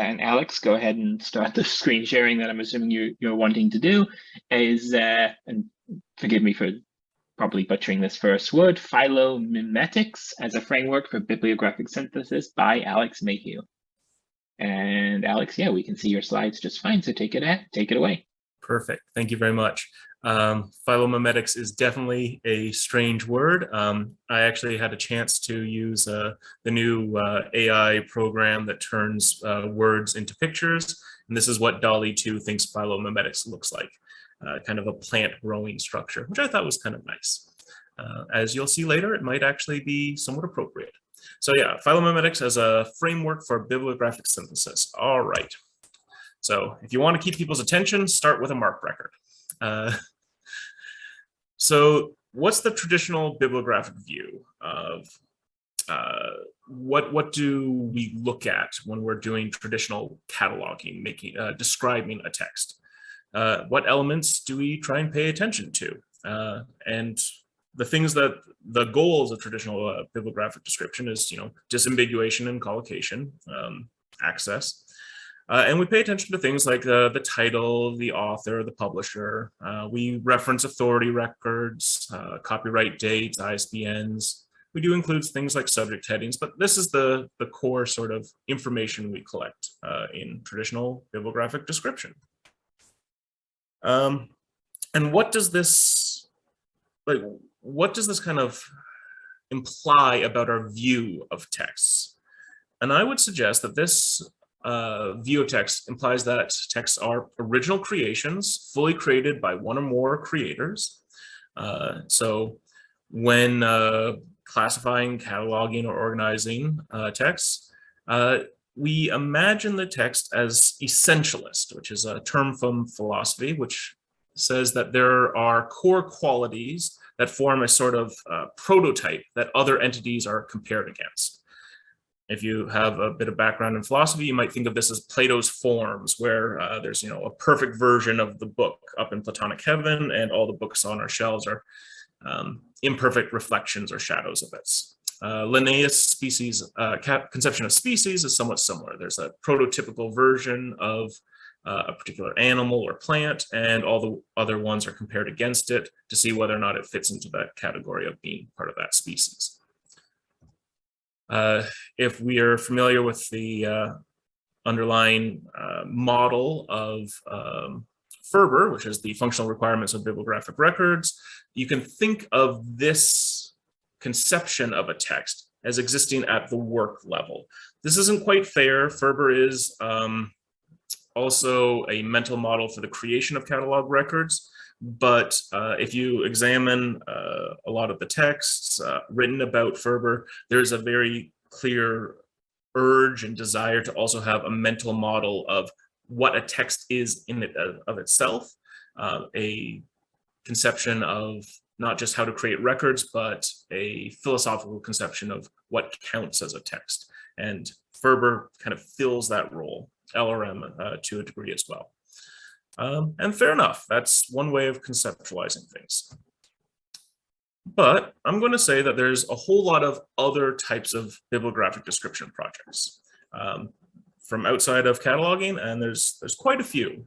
and Alex, go ahead and start the screen sharing that I'm assuming you're wanting to do. And forgive me for probably butchering this first word, Phylomemetics as a framework for bibliographic synthesis by Alex Mayhew. And Alex, yeah, we can see your slides just fine, so take it away. Perfect. Thank you very much. Phylomemetics is definitely a strange word. I actually had a chance to use the new AI program that turns words into pictures. And this is what DALL-E 2 thinks phylomemetics looks like, kind of a plant growing structure, which I thought was kind of nice. As you'll see later, it might actually be somewhat appropriate. So yeah, phylomemetics as a framework for bibliographic synthesis. All right. So if you want to keep people's attention, start with a MARC record. So what's the traditional bibliographic view of what do we look at when we're doing traditional cataloging, describing a text? What elements do we try and pay attention to? And the things that the goals of traditional bibliographic description is, disambiguation and collocation, access. And we pay attention to things like the title, the author, the publisher. We reference authority records, copyright dates, ISBNs. We do include things like subject headings, but this is the core sort of information we collect in traditional bibliographic description. And what does this kind of imply about our view of texts? And I would suggest that this view of text implies that texts are original creations, fully created by one or more creators. So when classifying, cataloging, or organizing texts, we imagine the text as essentialist, which is a term from philosophy, which says that there are core qualities that form a sort of prototype that other entities are compared against. If you have a bit of background in philosophy, you might think of this as Plato's forms, where there's a perfect version of the book up in Platonic heaven, and all the books on our shelves are imperfect reflections or shadows of it. Linnaeus' species conception of species is somewhat similar. There's a prototypical version of a particular animal or plant, and all the other ones are compared against it to see whether or not it fits into that category of being part of that species. If we are familiar with the underlying model of Ferber, which is the functional requirements of bibliographic records, you can think of this conception of a text as existing at the work level. This isn't quite fair. Ferber is also a mental model for the creation of catalog records. But if you examine a lot of the texts written about Ferber, there's a very clear urge and desire to also have a mental model of what a text is in it of itself, a conception of not just how to create records, but a philosophical conception of what counts as a text. And Ferber kind of fills that role, LRM to a degree as well. And fair enough, that's one way of conceptualizing things. But I'm going to say that there's a whole lot of other types of bibliographic description projects from outside of cataloging, and there's quite a few.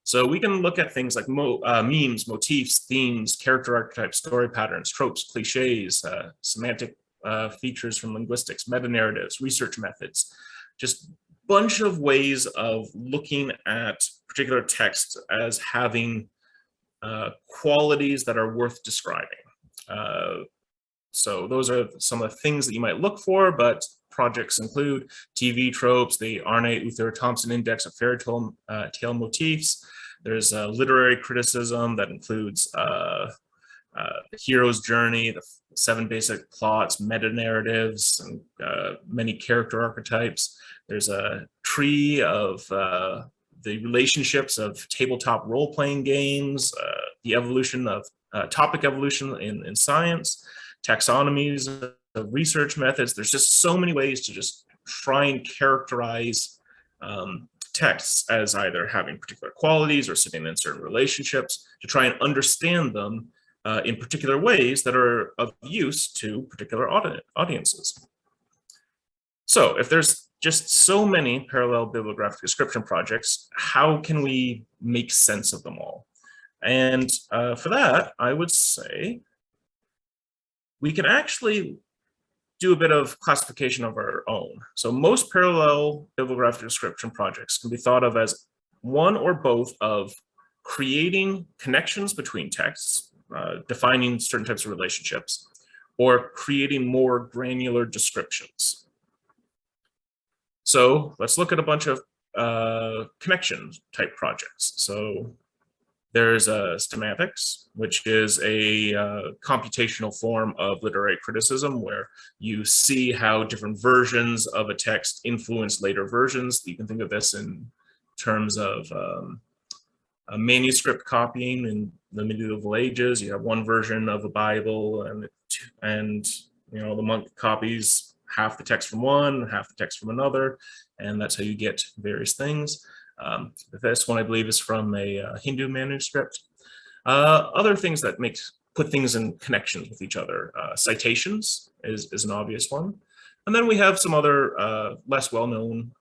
So we can look at things like memes, motifs, themes, character archetypes, story patterns, tropes, cliches, semantic features from linguistics, meta-narratives, research methods, just bunch of ways of looking at particular text as having qualities that are worth describing. So those are some of the things that you might look for, but projects include TV tropes, the Arne Uther Thompson Index of Fairy Tale Motifs. There's literary criticism that includes the hero's journey, the 7 basic plots, meta-narratives, and many character archetypes. There's a tree of the relationships of tabletop role-playing games, the evolution of topic evolution in science, taxonomies of research methods. There's just so many ways to just try and characterize texts as either having particular qualities or sitting in certain relationships to try and understand them in particular ways that are of use to particular audiences. So if there's just so many parallel bibliographic description projects. How can we make sense of them all? And for that, I would say we can actually do a bit of classification of our own. So most parallel bibliographic description projects can be thought of as one or both of creating connections between texts, defining certain types of relationships, or creating more granular descriptions. So let's look at a bunch of connection type projects. So there's semantics, which is a computational form of literary criticism where you see how different versions of a text influence later versions. You can think of this in terms of a manuscript copying in the medieval ages. You have one version of a Bible, and you know, the monk copies half the text from one, half the text from another, and that's how you get various things. This one, I believe, is from a Hindu manuscript. Other things that put things in connections with each other. Citations is an obvious one. And then we have some other less well-known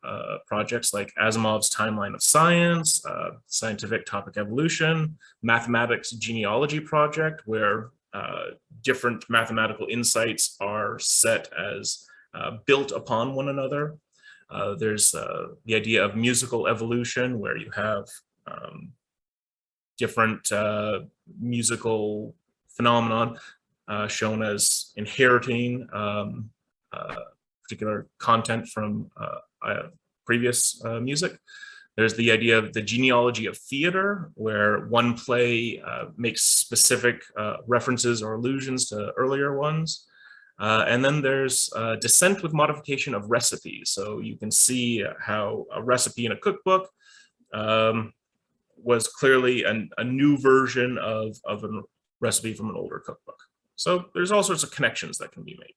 projects like Asimov's Timeline of Science, Scientific Topic Evolution, Mathematics Genealogy Project, where different mathematical insights are set as built upon one another. There's the idea of musical evolution, where you have different musical phenomenon shown as inheriting particular content from previous music. There's the idea of the genealogy of theater, where one play makes specific references or allusions to earlier ones. And then there's descent with modification of recipes. So you can see how a recipe in a cookbook was clearly a new version of a recipe from an older cookbook. So there's all sorts of connections that can be made.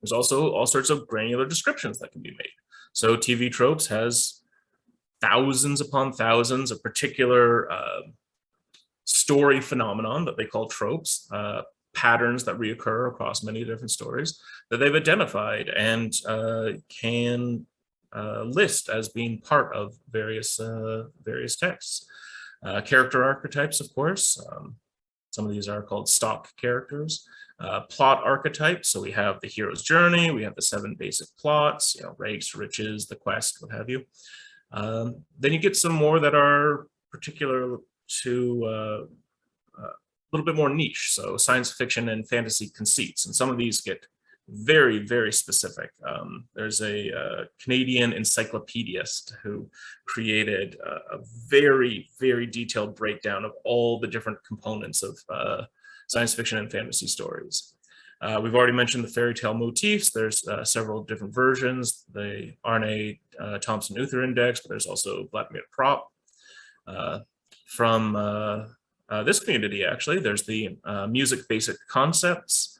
There's also all sorts of granular descriptions that can be made. So TV Tropes has thousands upon thousands of particular story phenomenon that they call tropes, patterns that reoccur across many different stories that they've identified and can list as being part of various texts. Character archetypes, of course. Some of these are called stock characters. Plot archetypes, so we have the hero's journey, we have the 7 basic plots, you know, rags to riches, the quest, what have you. Then you get some more that are particular to a little bit more niche, so science fiction and fantasy conceits, and some of these get very, very specific. There's a Canadian encyclopedist who created a very, very detailed breakdown of all the different components of science fiction and fantasy stories. We've already mentioned the fairy tale motifs. There's several different versions. The Arne Thompson Uther Index, but there's also Vladimir Prop. From this community, actually, there's the music basic concepts.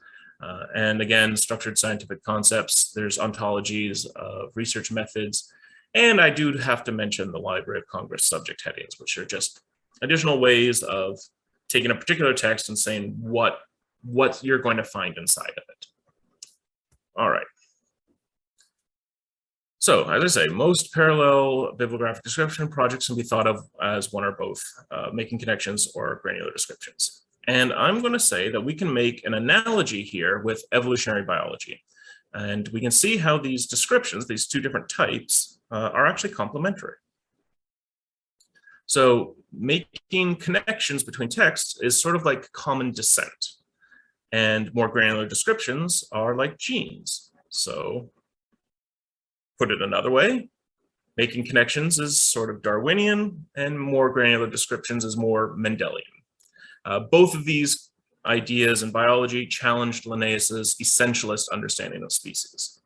And again, structured scientific concepts. There's ontologies of research methods. And I do have to mention the Library of Congress subject headings, which are just additional ways of taking a particular text and saying what you're going to find inside of it. All right. So as I say, most parallel bibliographic description projects can be thought of as one or both, making connections or granular descriptions. And I'm going to say that we can make an analogy here with evolutionary biology. And we can see how these descriptions, these two different types, are actually complementary. So making connections between texts is sort of like common descent. And more granular descriptions are like genes. So put it another way, making connections is sort of Darwinian, and more granular descriptions is more Mendelian. Both of these ideas in biology challenged Linnaeus's essentialist understanding of species.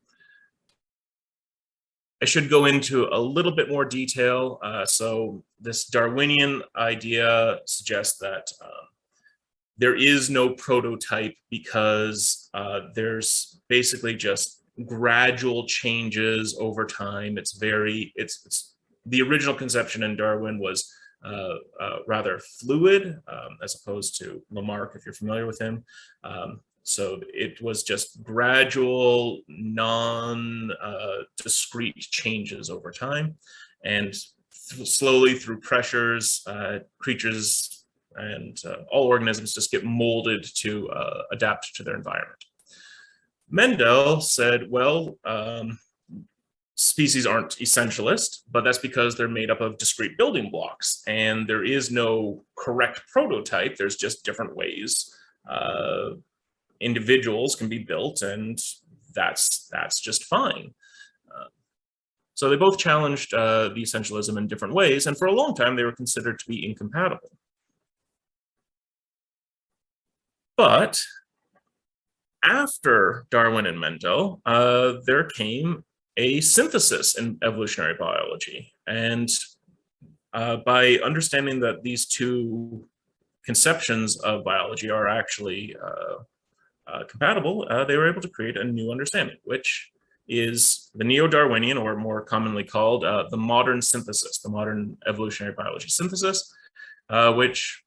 I should go into a little bit more detail. So this Darwinian idea suggests that there is no prototype because there's basically just gradual changes over time. It's the original conception in Darwin was rather fluid, as opposed to Lamarck, if you're familiar with him. So it was just gradual, non-discrete changes over time. And slowly through pressures, creatures and all organisms just get molded to adapt to their environment. Mendel said, well, species aren't essentialist, but that's because they're made up of discrete building blocks, and there is no correct prototype. There's just different ways individuals can be built, and that's just fine. So they both challenged the essentialism in different ways, and for a long time they were considered to be incompatible. But after Darwin and Mendel, there came a synthesis in evolutionary biology. And by understanding that these two conceptions of biology are actually compatible, they were able to create a new understanding, which is the neo-Darwinian, or more commonly called the modern synthesis, the modern evolutionary biology synthesis, which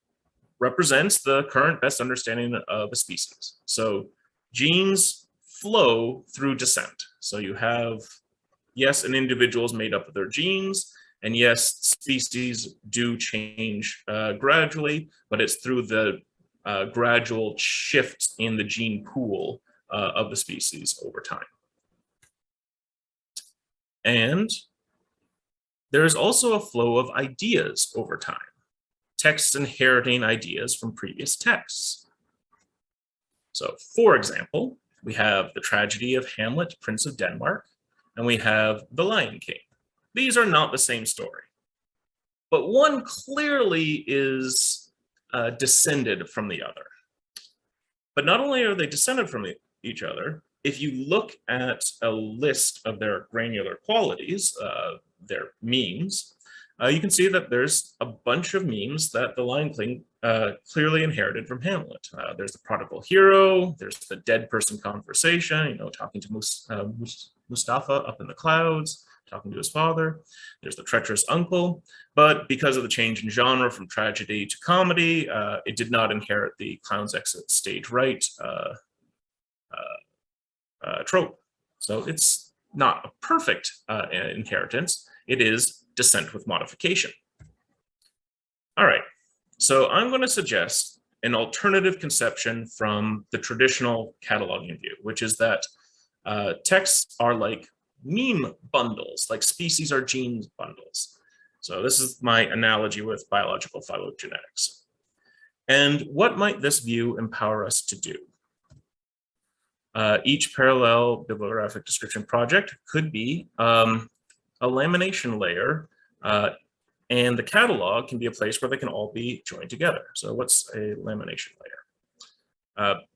represents the current best understanding of a species. So genes flow through descent. So you have, yes, an individual is made up of their genes, and yes, species do change gradually, but it's through the gradual shift in the gene pool of the species over time. And there is also a flow of ideas over time, texts inheriting ideas from previous texts. So, for example, we have the tragedy of Hamlet, Prince of Denmark, and we have The Lion King. These are not the same story, but one clearly is descended from the other. But not only are they descended from each other, if you look at a list of their granular qualities, their memes, you can see that there's a bunch of memes that The Lion King clearly inherited from Hamlet. There's the prodigal hero, there's the dead person conversation, talking to Mustafa up in the clouds, talking to his father. There's the treacherous uncle, but because of the change in genre from tragedy to comedy, it did not inherit the clown's exit stage right trope. So it's not a perfect inheritance. It is descent with modification. All right, so I'm going to suggest an alternative conception from the traditional cataloging view, which is that texts are like meme bundles, like species are gene bundles. So this is my analogy with biological phylogenetics. And what might this view empower us to do? Each parallel bibliographic description project could be a lamination layer, and the catalog can be a place where they can all be joined together. So what's a lamination layer?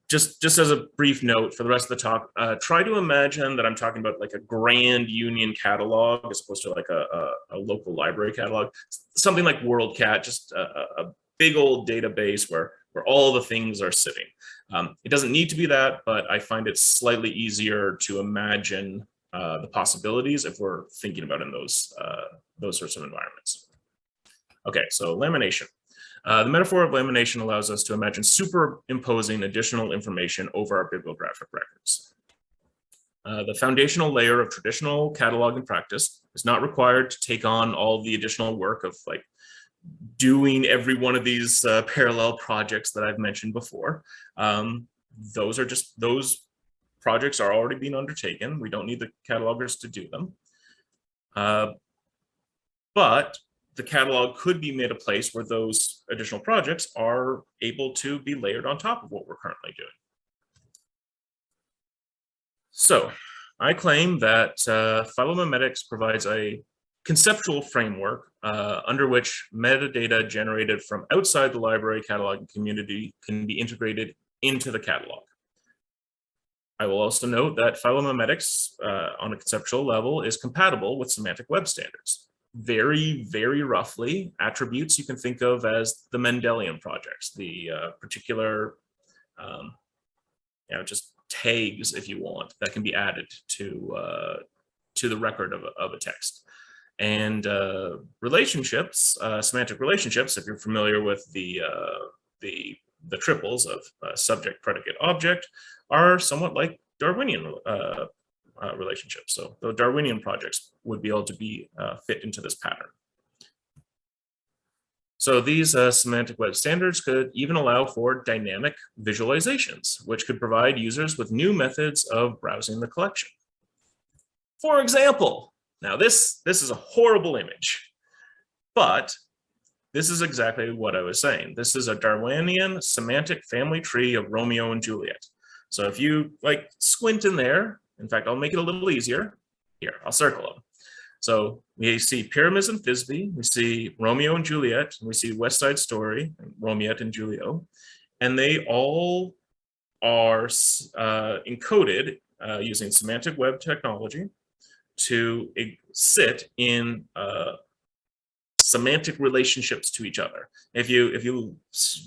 Just as a brief note for the rest of the talk, try to imagine that I'm talking about like a grand union catalog as opposed to like a local library catalog, something like WorldCat, just a big old database where all the things are sitting. It doesn't need to be that, but I find it slightly easier to imagine the possibilities if we're thinking about in those sorts of environments. Okay, so lamination. The metaphor of lamination allows us to imagine superimposing additional information over our bibliographic records. The foundational layer of traditional cataloging practice is not required to take on all the additional work of like doing every one of these parallel projects that I've mentioned before. Those projects are already being undertaken. We don't need the catalogers to do them. But the catalog could be made a place where those additional projects are able to be layered on top of what we're currently doing. So I claim that Phylomemetics provides a conceptual framework under which metadata generated from outside the library cataloging community can be integrated into the catalog. I will also note that Phylomemetics on a conceptual level is compatible with semantic web standards. Very, very roughly, attributes you can think of as the Mendelian projects, the particular, just tags, if you want, that can be added to the record of a text. And relationships, semantic relationships, if you're familiar with the the triples of subject, predicate, object are somewhat like Darwinian relationships. So the Darwinian projects would be able to be fit into this pattern. So these semantic web standards could even allow for dynamic visualizations, which could provide users with new methods of browsing the collection. For example, now this is a horrible image, but this is exactly what I was saying. This is a Darwinian semantic family tree of Romeo and Juliet. So if you like squint in there, in fact, I'll make it a little easier. Here, I'll circle them. So we see Pyramus and Thisbe, we see Romeo and Juliet, and we see West Side Story, Romiette and Julio, and they all are encoded using semantic web technology to sit in semantic relationships to each other. If you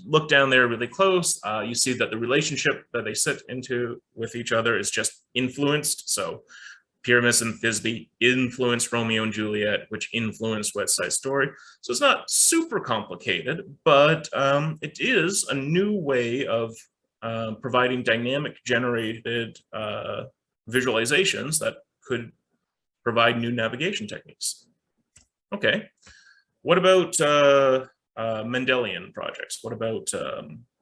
look down there really close, you see that the relationship that they sit into with each other is just influenced. So Pyramus and Thisbe influenced Romeo and Juliet, which influenced West Side Story. So it's not super complicated, but it is a new way of providing dynamic generated visualizations that could provide new navigation techniques. Okay, what about Mendelian projects? What about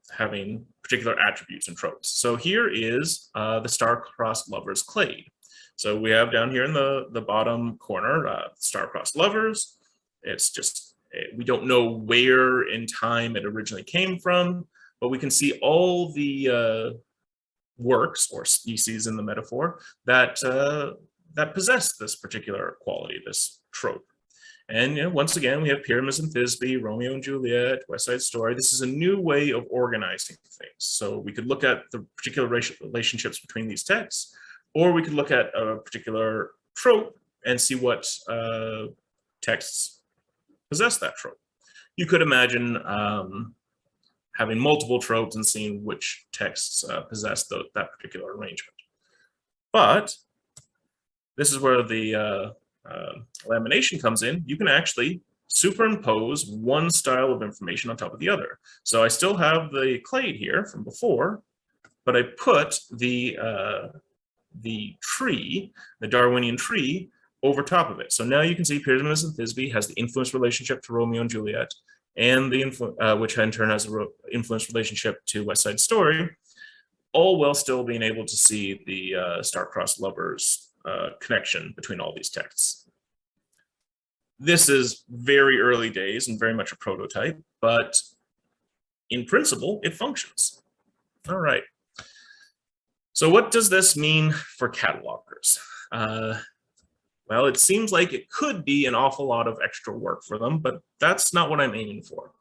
having particular attributes and tropes? So here is the star-crossed lovers clade. So we have down here in the bottom corner, star-crossed lovers. It's just, we don't know where in time it originally came from, but we can see all the works or species in the metaphor that that possess this particular quality, this trope. And once again, we have Pyramus and Thisbe, Romeo and Juliet, West Side Story. This is a new way of organizing things. So we could look at the particular relationships between these texts, or we could look at a particular trope and see what texts possess that trope. You could imagine having multiple tropes and seeing which texts possess that particular arrangement. But this is where the lamination comes in. You can actually superimpose one style of information on top of the other. So I still have the clade here from before, but I put the tree, the Darwinian tree, over top of it. So now you can see Pyramus and Thisbe has the influence relationship to Romeo and Juliet, and the which in turn has an influence relationship to West Side Story, all while still being able to see the star-crossed lovers connection between all these texts. This is very early days and very much a prototype, but in principle, it functions. All right. So what does this mean for catalogers? Well, it seems like it could be an awful lot of extra work for them, but that's not what I'm aiming for.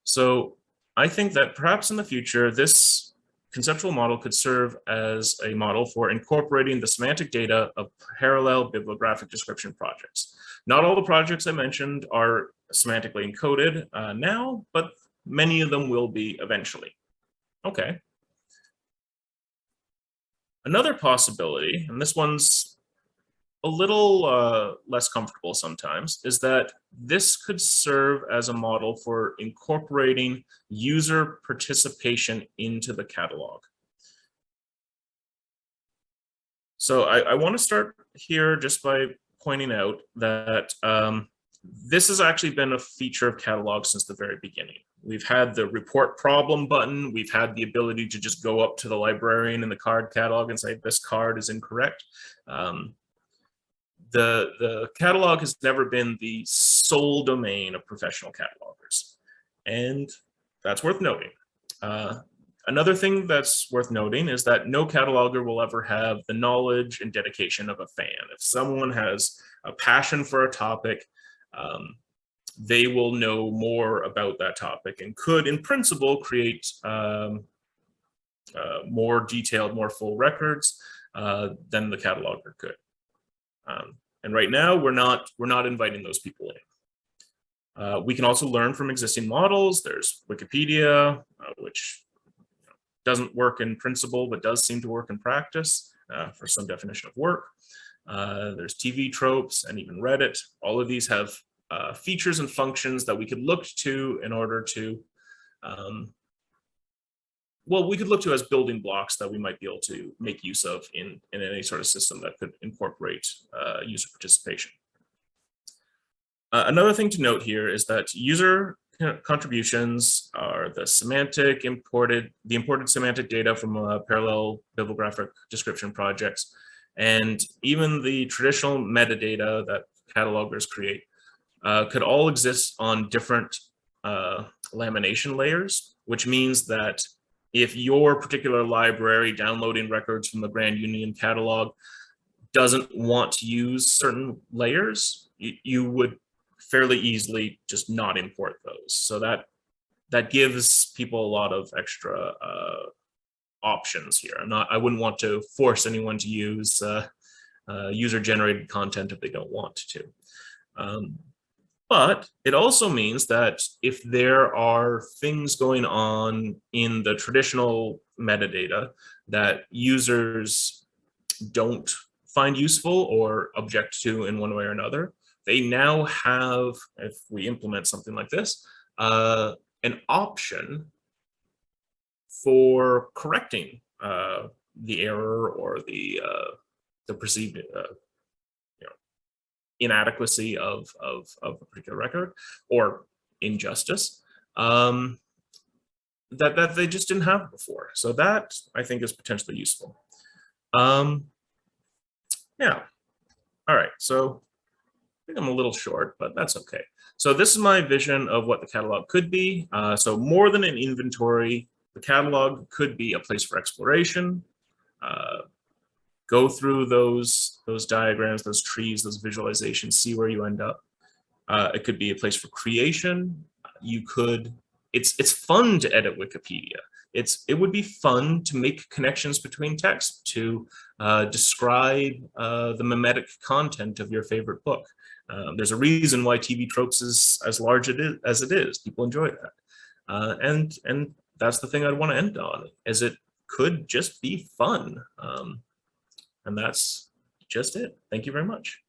So I think that perhaps in the future, this conceptual model could serve as a model for incorporating the semantic data of parallel bibliographic description projects. Not all the projects I mentioned are semantically encoded now, but many of them will be eventually. Okay. Another possibility, and this one's a little less comfortable sometimes, is that this could serve as a model for incorporating user participation into the catalog. So I want to start here just by pointing out that this has actually been a feature of catalog since the very beginning. We've had the report problem button. We've had the ability to just go up to the librarian in the card catalog and say, this card is incorrect. The catalog has never been the sole domain of professional catalogers, and that's worth noting. Another thing that's worth noting is that no cataloger will ever have the knowledge and dedication of a fan. If someone has a passion for a topic, they will know more about that topic and could, in principle, create more detailed, more full records than the cataloger could. And right now, we're not inviting those people in. We can also learn from existing models. There's Wikipedia, which doesn't work in principle, but does seem to work in practice for some definition of work. There's TV tropes and even Reddit. All of these have features and functions that we could look to in order to well, we could look to as building blocks that we might be able to make use of in any sort of system that could incorporate user participation. Another thing to note here is that user contributions are the imported semantic data from parallel bibliographic description projects, and even the traditional metadata that catalogers create could all exist on different lamination layers, which means that if your particular library downloading records from the Grand Union catalog doesn't want to use certain layers, you would fairly easily just not import those. So that gives people a lot of extra options here. I wouldn't want to force anyone to use user-generated content if they don't want to. But it also means that if there are things going on in the traditional metadata that users don't find useful or object to in one way or another, they now have, if we implement something like this, an option for correcting the error or the perceived inadequacy of a particular record or injustice that they just didn't have before. So that, I think, is potentially useful. Yeah. All right. So I think I'm a little short, but that's okay. So this is my vision of what the catalog could be. So more than an inventory, the catalog could be a place for exploration. Go through those diagrams, those trees, those visualizations, see where you end up. It could be a place for creation. It's fun to edit Wikipedia. It would be fun to make connections between texts, to describe the memetic content of your favorite book. There's a reason why TV Tropes is as large as it is. People enjoy that. And that's the thing I'd want to end on, is it could just be fun. And that's just it. Thank you very much.